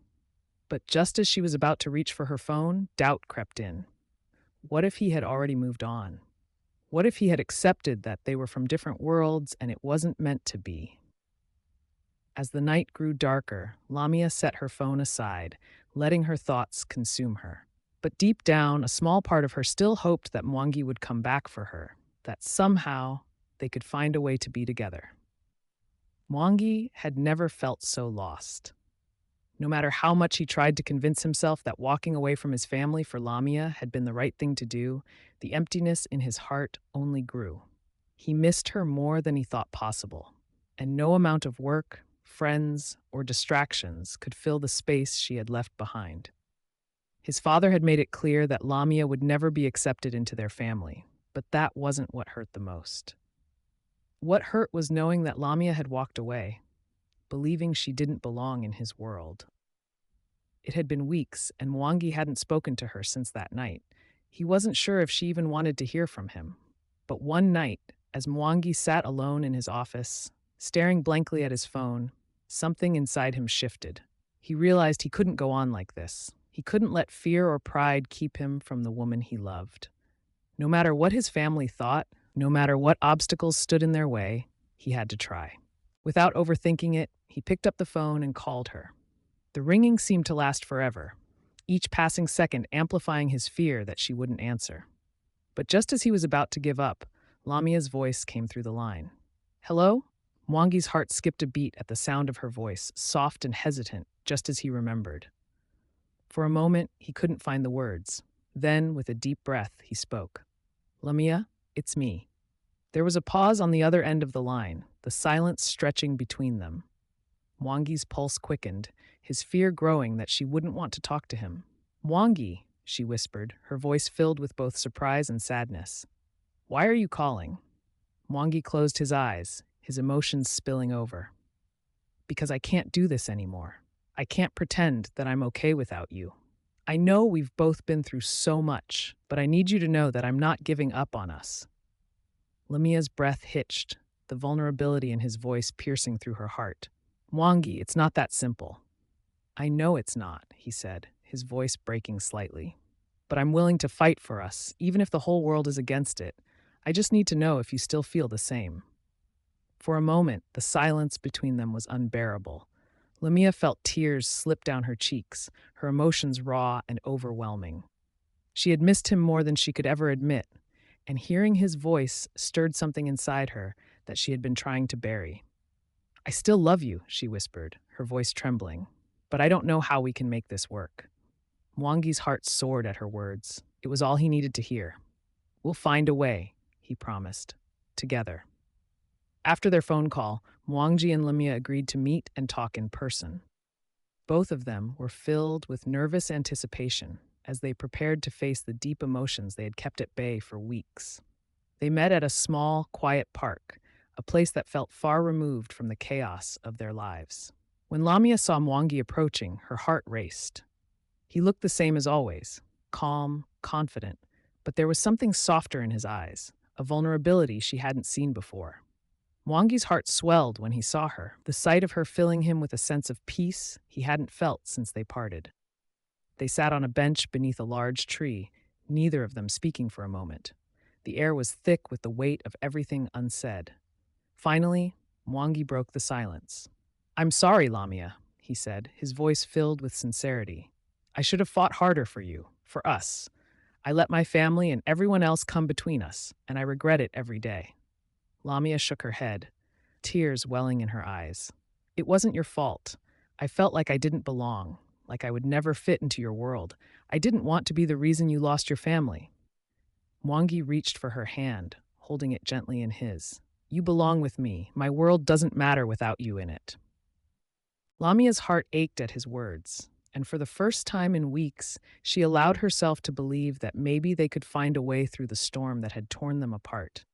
But just as she was about to reach for her phone, doubt crept in. What if he had already moved on? What if he had accepted that they were from different worlds and it wasn't meant to be? As the night grew darker, Lamia set her phone aside, letting her thoughts consume her. But deep down, a small part of her still hoped that Mwangi would come back for her, that somehow they could find a way to be together. Mwangi had never felt so lost. No matter how much he tried to convince himself that walking away from his family for Lamia had been the right thing to do, the emptiness in his heart only grew. He missed her more than he thought possible, and no amount of work, friends, or distractions could fill the space she had left behind. His father had made it clear that Lamia would never be accepted into their family, but that wasn't what hurt the most. What hurt was knowing that Lamia had walked away, believing she didn't belong in his world. It had been weeks, and Mwangi hadn't spoken to her since that night. He wasn't sure if she even wanted to hear from him. But one night, as Mwangi sat alone in his office, staring blankly at his phone, something inside him shifted. He realized he couldn't go on like this. He couldn't let fear or pride keep him from the woman he loved. No matter what his family thought, no matter what obstacles stood in their way, he had to try. Without overthinking it, he picked up the phone and called her. The ringing seemed to last forever, each passing second amplifying his fear that she wouldn't answer. But just as he was about to give up, Lamia's voice came through the line. "Hello?" Mwangi's heart skipped a beat at the sound of her voice, soft and hesitant, just as he remembered. For a moment, he couldn't find the words. Then, with a deep breath, he spoke. "Lamia, it's me." There was a pause on the other end of the line, the silence stretching between them. Mwangi's pulse quickened, his fear growing that she wouldn't want to talk to him. "Mwangi," she whispered, her voice filled with both surprise and sadness. "Why are you calling?" Mwangi closed his eyes, his emotions spilling over. "Because I can't do this anymore. I can't pretend that I'm okay without you. I know we've both been through so much, but I need you to know that I'm not giving up on us." Lamia's breath hitched, the vulnerability in his voice piercing through her heart. "Mwangi, it's not that simple." "I know it's not," he said, his voice breaking slightly. "But I'm willing to fight for us, even if the whole world is against it. I just need to know if you still feel the same." For a moment, the silence between them was unbearable. Lamia felt tears slip down her cheeks, her emotions raw and overwhelming. She had missed him more than she could ever admit, and hearing his voice stirred something inside her that she had been trying to bury. "I still love you," she whispered, her voice trembling, "but I don't know how we can make this work." Mwangi's heart soared at her words. It was all he needed to hear. "We'll find a way," he promised, "together." After their phone call, Mwangi and Lamia agreed to meet and talk in person. Both of them were filled with nervous anticipation as they prepared to face the deep emotions they had kept at bay for weeks. They met at a small, quiet park, a place that felt far removed from the chaos of their lives. When Lamia saw Mwangi approaching, her heart raced. He looked the same as always, calm, confident, but there was something softer in his eyes, a vulnerability she hadn't seen before. Mwangi's heart swelled when he saw her, the sight of her filling him with a sense of peace he hadn't felt since they parted. They sat on a bench beneath a large tree, neither of them speaking for a moment. The air was thick with the weight of everything unsaid. Finally, Mwangi broke the silence. "I'm sorry, Lamia," he said, his voice filled with sincerity. "I should have fought harder for you, for us. I let my family and everyone else come between us, and I regret it every day." Lamia shook her head, tears welling in her eyes. "It wasn't your fault. I felt like I didn't belong, like I would never fit into your world. I didn't want to be the reason you lost your family." Mwangi reached for her hand, holding it gently in his. "You belong with me. My world doesn't matter without you in it." Lamia's heart ached at his words, and for the first time in weeks, she allowed herself to believe that maybe they could find a way through the storm that had torn them apart.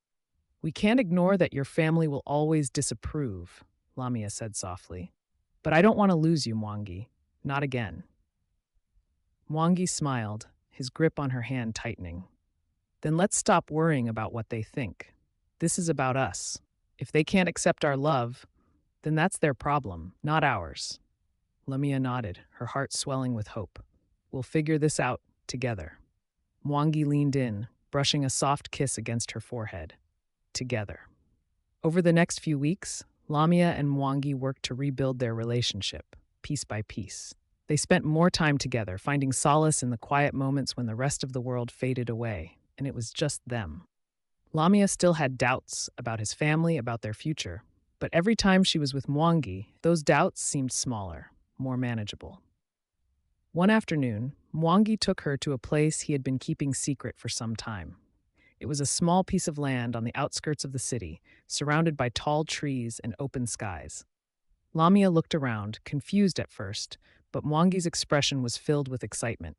"We can't ignore that your family will always disapprove," Lamia said softly. "But I don't want to lose you, Mwangi. Not again." Mwangi smiled, his grip on her hand tightening. "Then let's stop worrying about what they think. This is about us. If they can't accept our love, then that's their problem, not ours." Lamia nodded, her heart swelling with hope. "We'll figure this out together." Mwangi leaned in, brushing a soft kiss against her forehead. Together. Over the next few weeks, Lamia and Mwangi worked to rebuild their relationship, piece by piece. They spent more time together, finding solace in the quiet moments when the rest of the world faded away, and it was just them. Lamia still had doubts about his family, about their future, but every time she was with Mwangi, those doubts seemed smaller, more manageable. One afternoon, Mwangi took her to a place he had been keeping secret for some time. It was a small piece of land on the outskirts of the city, surrounded by tall trees and open skies. Lamia looked around, confused at first, but Mwangi's expression was filled with excitement.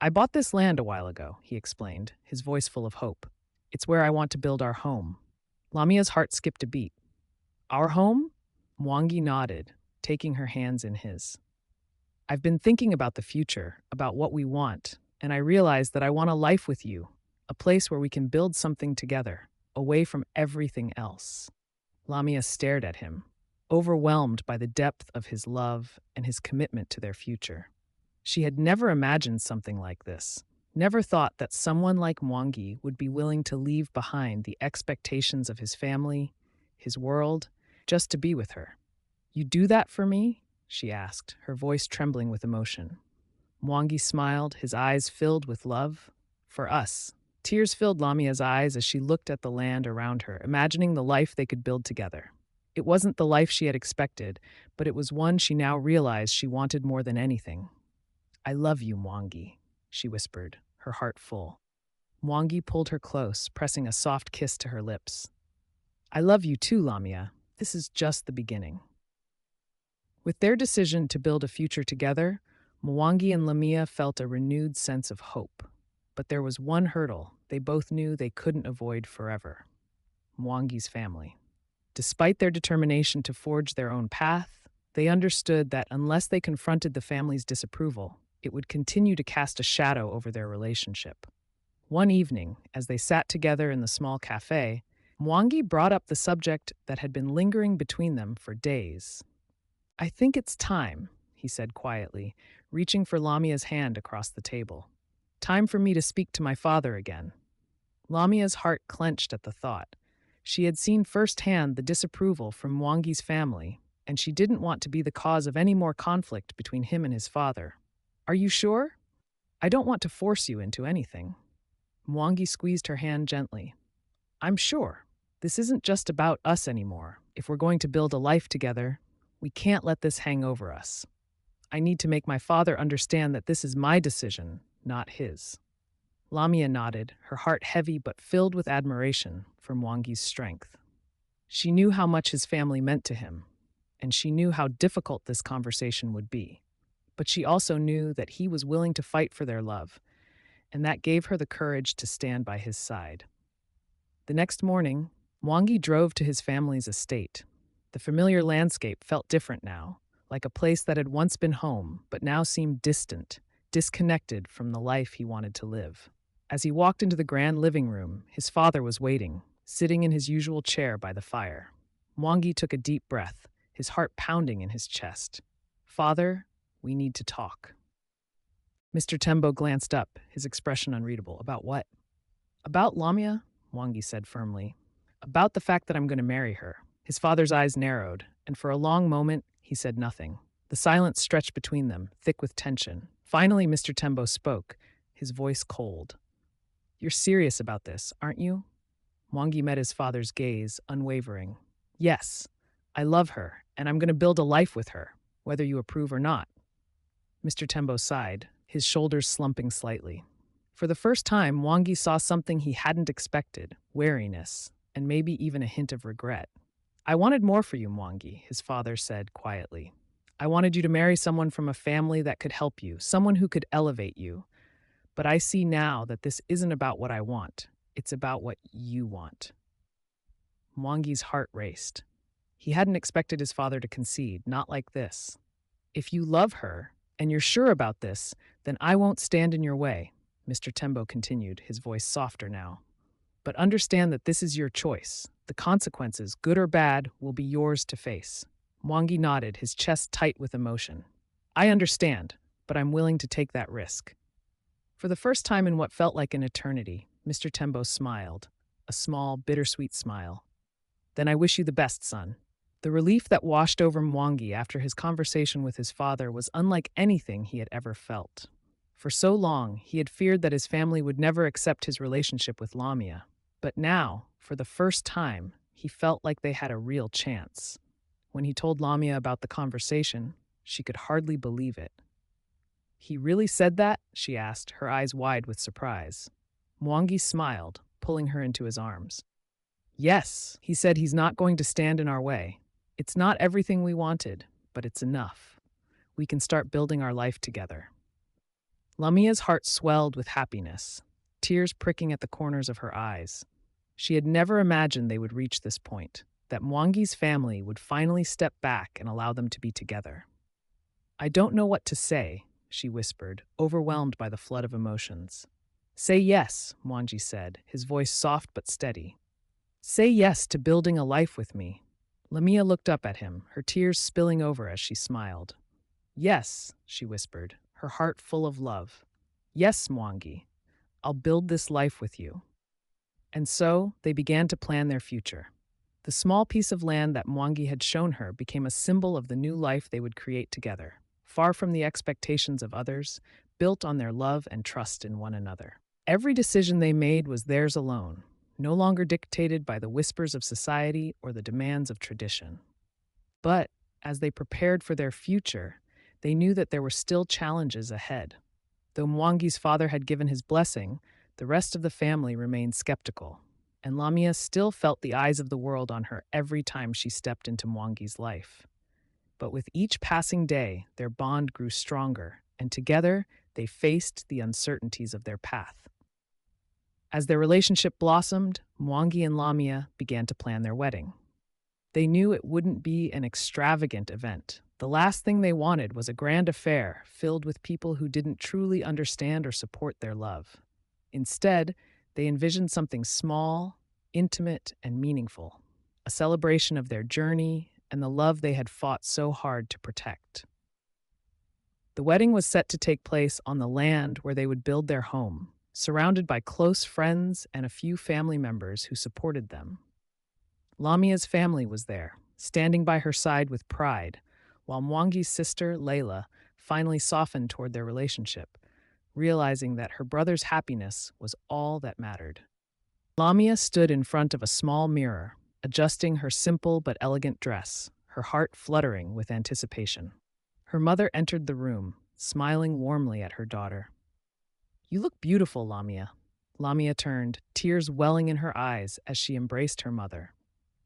I bought this land a while ago, he explained, his voice full of hope. It's where I want to build our home. Lamia's heart skipped a beat. Our home? Mwangi nodded, taking her hands in his. I've been thinking about the future, about what we want, and I realized that I want a life with you, a place where we can build something together, away from everything else. Lamia stared at him, overwhelmed by the depth of his love and his commitment to their future. She had never imagined something like this, never thought that someone like Mwangi would be willing to leave behind the expectations of his family, his world, just to be with her. You do that for me? She asked, her voice trembling with emotion. Mwangi smiled, his eyes filled with love. For us. Tears filled Lamia's eyes as she looked at the land around her, imagining the life they could build together. It wasn't the life she had expected, but it was one she now realized she wanted more than anything. I love you, Mwangi, she whispered, her heart full. Mwangi pulled her close, pressing a soft kiss to her lips. I love you too, Lamia. This is just the beginning. With their decision to build a future together, Mwangi and Lamia felt a renewed sense of hope. But there was one hurdle they both knew they couldn't avoid forever: Mwangi's family. Despite their determination to forge their own path, they understood that unless they confronted the family's disapproval, it would continue to cast a shadow over their relationship. One evening, as they sat together in the small cafe, Mwangi brought up the subject that had been lingering between them for days. I think it's time, he said quietly, reaching for Lamia's hand across the table. Time for me to speak to my father again. Lamia's heart clenched at the thought. She had seen firsthand the disapproval from Mwangi's family, and she didn't want to be the cause of any more conflict between him and his father. Are you sure? I don't want to force you into anything. Mwangi squeezed her hand gently. I'm sure. This isn't just about us anymore. If we're going to build a life together, we can't let this hang over us. I need to make my father understand that this is my decision, not his. Lamia nodded, her heart heavy but filled with admiration for Mwangi's strength. She knew how much his family meant to him, and she knew how difficult this conversation would be. But she also knew that he was willing to fight for their love, and that gave her the courage to stand by his side. The next morning, Mwangi drove to his family's estate. The familiar landscape felt different now, like a place that had once been home, but now seemed distant, disconnected from the life he wanted to live. As he walked into the grand living room, his father was waiting, sitting in his usual chair by the fire. Mwangi took a deep breath, his heart pounding in his chest. Father, we need to talk. Mr. Tembo glanced up, his expression unreadable. About what? About Lamia, Mwangi said firmly. About the fact that I'm going to marry her. His father's eyes narrowed, and for a long moment, he said nothing. The silence stretched between them, thick with tension. Finally, Mr. Tembo spoke, his voice cold. You're serious about this, aren't you? Mwangi met his father's gaze, unwavering. Yes, I love her, and I'm going to build a life with her, whether you approve or not. Mr. Tembo sighed, his shoulders slumping slightly. For the first time, Mwangi saw something he hadn't expected, wariness, and maybe even a hint of regret. I wanted more for you, Mwangi, his father said quietly. I wanted you to marry someone from a family that could help you, someone who could elevate you. But I see now that this isn't about what I want. It's about what you want. Mwangi's heart raced. He hadn't expected his father to concede, not like this. If you love her, and you're sure about this, then I won't stand in your way, Mr. Tembo continued, his voice softer now. But understand that this is your choice. The consequences, good or bad, will be yours to face. Mwangi nodded, his chest tight with emotion. I understand, but I'm willing to take that risk. For the first time in what felt like an eternity, Mr. Tembo smiled, a small, bittersweet smile. Then I wish you the best, son. The relief that washed over Mwangi after his conversation with his father was unlike anything he had ever felt. For so long, he had feared that his family would never accept his relationship with Lamia. But now, for the first time, he felt like they had a real chance. When he told Lamia about the conversation, she could hardly believe it. He really said that? She asked, her eyes wide with surprise. Mwangi smiled, pulling her into his arms. Yes, he said, he's not going to stand in our way. It's not everything we wanted, but it's enough. We can start building our life together. Lamia's heart swelled with happiness, tears pricking at the corners of her eyes. She had never imagined they would reach this point, that Mwangi's family would finally step back and allow them to be together. I don't know what to say, she whispered, overwhelmed by the flood of emotions. Say yes, Mwangi said, his voice soft but steady. Say yes to building a life with me. Lamia looked up at him, her tears spilling over as she smiled. Yes, she whispered, her heart full of love. Yes, Mwangi, I'll build this life with you. And so they began to plan their future. The small piece of land that Mwangi had shown her became a symbol of the new life they would create together, far from the expectations of others, built on their love and trust in one another. Every decision they made was theirs alone, no longer dictated by the whispers of society or the demands of tradition. But as they prepared for their future, they knew that there were still challenges ahead. Though Mwangi's father had given his blessing, the rest of the family remained skeptical, and Lamia still felt the eyes of the world on her every time she stepped into Mwangi's life. But with each passing day, their bond grew stronger, and together they faced the uncertainties of their path. As their relationship blossomed, Mwangi and Lamia began to plan their wedding. They knew it wouldn't be an extravagant event. The last thing they wanted was a grand affair filled with people who didn't truly understand or support their love. Instead, they envisioned something small, intimate, and meaningful, a celebration of their journey and the love they had fought so hard to protect. The wedding was set to take place on the land where they would build their home, surrounded by close friends and a few family members who supported them. Lamia's family was there, standing by her side with pride, while Mwangi's sister, Layla, finally softened toward their relationship, realizing that her brother's happiness was all that mattered. Lamia stood in front of a small mirror, adjusting her simple but elegant dress, her heart fluttering with anticipation. Her mother entered the room, smiling warmly at her daughter. You look beautiful, Lamia. Lamia turned, tears welling in her eyes as she embraced her mother.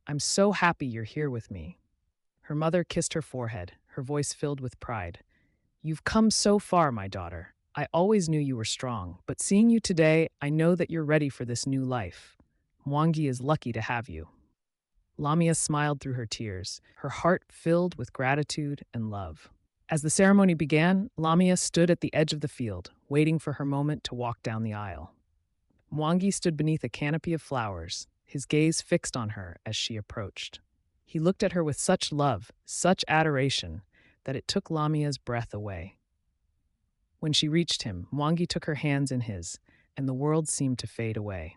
I'm so happy you're here with me. Her mother kissed her forehead, her voice filled with pride. You've come so far, my daughter. I always knew you were strong, but seeing you today, I know that you're ready for this new life. Mwangi is lucky to have you. Lamia smiled through her tears, her heart filled with gratitude and love. As the ceremony began, Lamia stood at the edge of the field, waiting for her moment to walk down the aisle. Mwangi stood beneath a canopy of flowers, his gaze fixed on her as she approached. He looked at her with such love, such adoration, that it took Lamia's breath away. When she reached him, Mwangi took her hands in his, and the world seemed to fade away.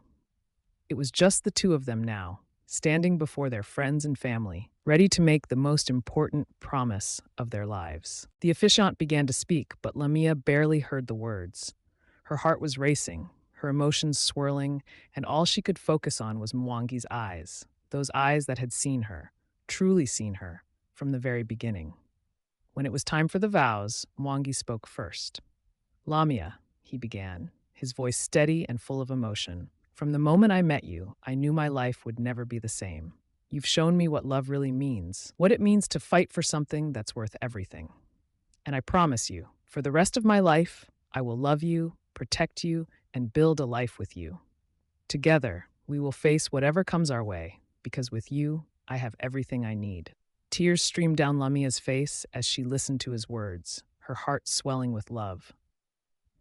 It was just the two of them now, standing before their friends and family, ready to make the most important promise of their lives. The officiant began to speak, but Lamia barely heard the words. Her heart was racing, her emotions swirling, and all she could focus on was Mwangi's eyes, those eyes that had seen her, truly seen her, from the very beginning. When it was time for the vows, Mwangi spoke first. Lamia, he began, his voice steady and full of emotion. From the moment I met you, I knew my life would never be the same. You've shown me what love really means, what it means to fight for something that's worth everything. And I promise you, for the rest of my life, I will love you, protect you, and build a life with you. Together, we will face whatever comes our way, because with you, I have everything I need. Tears streamed down Lamia's face as she listened to his words, her heart swelling with love.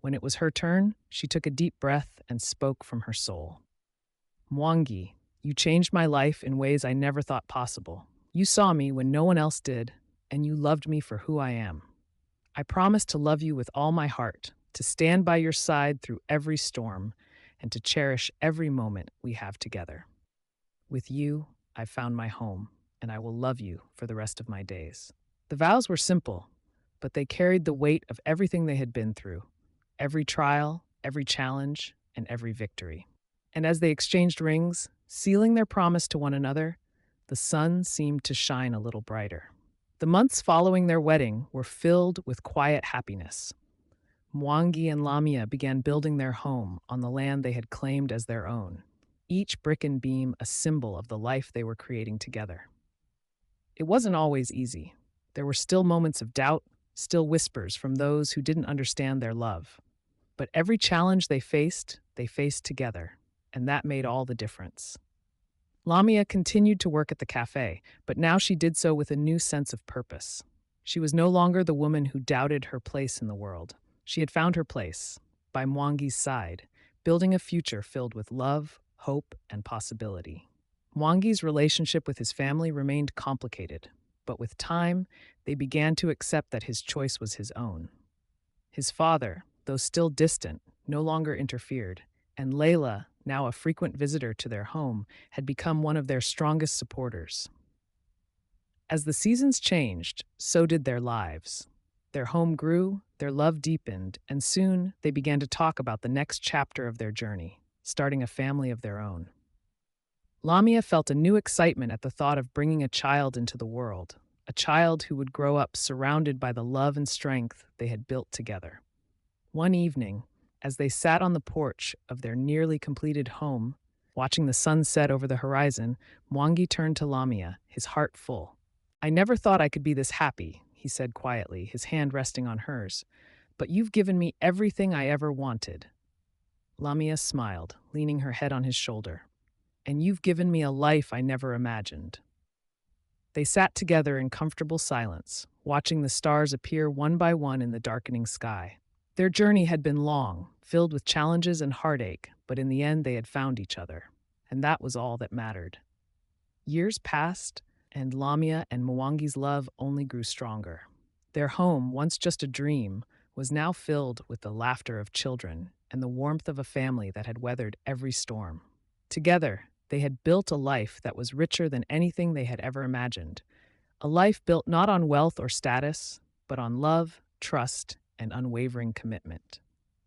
When it was her turn, she took a deep breath and spoke from her soul. Mwangi, you changed my life in ways I never thought possible. You saw me when no one else did, and you loved me for who I am. I promise to love you with all my heart, to stand by your side through every storm, and to cherish every moment we have together. With you, I've found my home, and I will love you for the rest of my days. The vows were simple, but they carried the weight of everything they had been through, every trial, every challenge, and every victory. And as they exchanged rings, sealing their promise to one another, the sun seemed to shine a little brighter. The months following their wedding were filled with quiet happiness. Mwangi and Lamia began building their home on the land they had claimed as their own. each brick and beam a symbol of the life they were creating together. It wasn't always easy. There were still moments of doubt, still whispers from those who didn't understand their love. But every challenge they faced together, and that made all the difference. Lamia continued to work at the cafe, but now she did so with a new sense of purpose. She was no longer the woman who doubted her place in the world. She had found her place, by Mwangi's side, building a future filled with love, hope, and possibility. Mwangi's relationship with his family remained complicated, but with time, they began to accept that his choice was his own. His father, though still distant, no longer interfered, and Layla, now a frequent visitor to their home, had become one of their strongest supporters. As the seasons changed, so did their lives. Their home grew, their love deepened, and soon they began to talk about the next chapter of their journey, starting a family of their own. Lamia felt a new excitement at the thought of bringing a child into the world, a child who would grow up surrounded by the love and strength they had built together. One evening, as they sat on the porch of their nearly completed home, watching the sun set over the horizon, Mwangi turned to Lamia, his heart full. "I never thought I could be this happy," he said quietly, his hand resting on hers. "But you've given me everything I ever wanted." Lamia smiled, leaning her head on his shoulder. "And you've given me a life I never imagined." They sat together in comfortable silence, watching the stars appear one by one in the darkening sky. Their journey had been long, filled with challenges and heartache, but in the end they had found each other, and that was all that mattered. Years passed, and Lamia and Mwangi's love only grew stronger. Their home, once just a dream, was now filled with the laughter of children and the warmth of a family that had weathered every storm. Together, they had built a life that was richer than anything they had ever imagined, a life built not on wealth or status, but on love, trust, and unwavering commitment.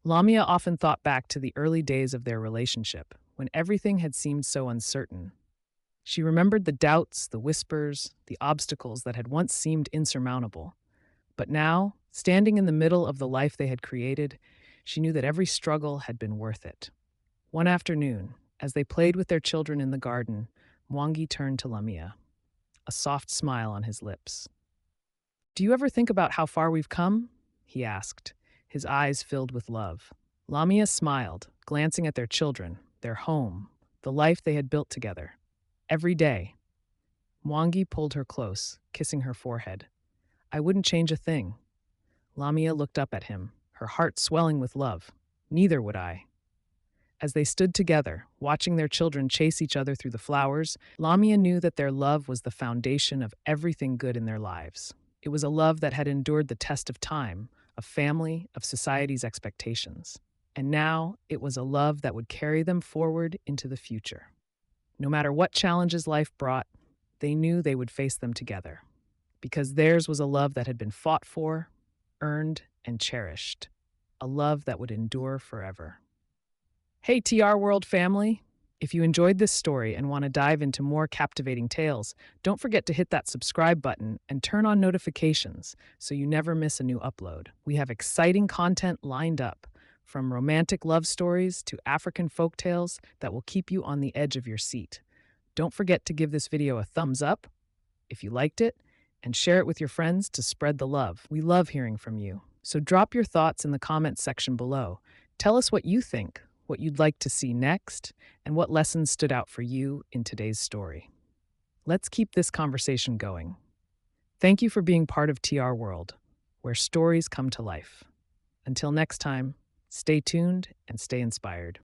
Lamia often thought back to the early days of their relationship, when everything had seemed so uncertain. She remembered the doubts, the whispers, the obstacles that had once seemed insurmountable. But now, standing in the middle of the life they had created, she knew that every struggle had been worth it. One afternoon, as they played with their children in the garden, Mwangi turned to Lamia, a soft smile on his lips. "Do you ever think about how far we've come?" he asked, his eyes filled with love. Lamia smiled, glancing at their children, their home, the life they had built together. "Every day." Mwangi pulled her close, kissing her forehead. "I wouldn't change a thing." Lamia looked up at him, her heart swelling with love. "Neither would I." As they stood together, watching their children chase each other through the flowers, Lamia knew that their love was the foundation of everything good in their lives. It was a love that had endured the test of time, of family, of society's expectations. And now it was a love that would carry them forward into the future. No matter what challenges life brought, they knew they would face them together, because theirs was a love that had been fought for, earned, and cherished, a love that would endure forever. Hey, TR World family! If you enjoyed this story and want to dive into more captivating tales, don't forget to hit that subscribe button and turn on notifications so you never miss a new upload. We have exciting content lined up, from romantic love stories to African folktales that will keep you on the edge of your seat. Don't forget to give this video a thumbs up if you liked it, and share it with your friends to spread the love. We love hearing from you. So drop your thoughts in the comments section below. Tell us what you think, what you'd like to see next, and what lessons stood out for you in today's story. Let's keep this conversation going. Thank you for being part of TR World, where stories come to life. Until next time, stay tuned and stay inspired.